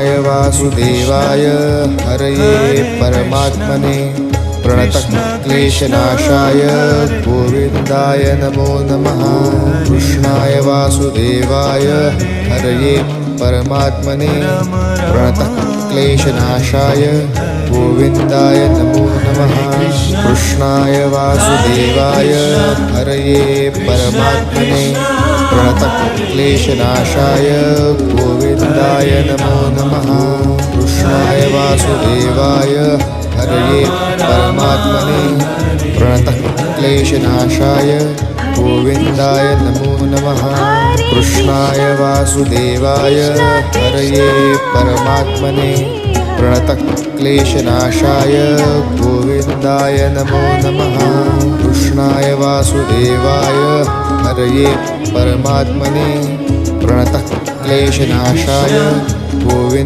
कृष्णाय वासुदेवाय हरये परमात्मने प्रणतः क्लेशनाशाय गोविन्दाय नमो नमः। कृष्णाय वासुदेवाय हरये परमात्मने प्रणतः क्लेशनाशाय गोविन्दाय नमो नमः। कृष्णाय वासुदेवाय हरये परमात्मने प्रणतः क्लेशनाशाय गोविन्दाय नमो नमः। कृष्णाय वासुदेवाय हरये परमात्मने प्रणतः क्लेशनाशाय गोविन्दाय नमो नमः। कृष्णाय वासुदेवाय हरये परमात्मने प्रणतः क्लेशनाशाय गोविन्दाय नमो नमः। कृष्णाय वासुदेवाय हरये परमात्मने प्रणतः क्लेशनाशाय गोविन्द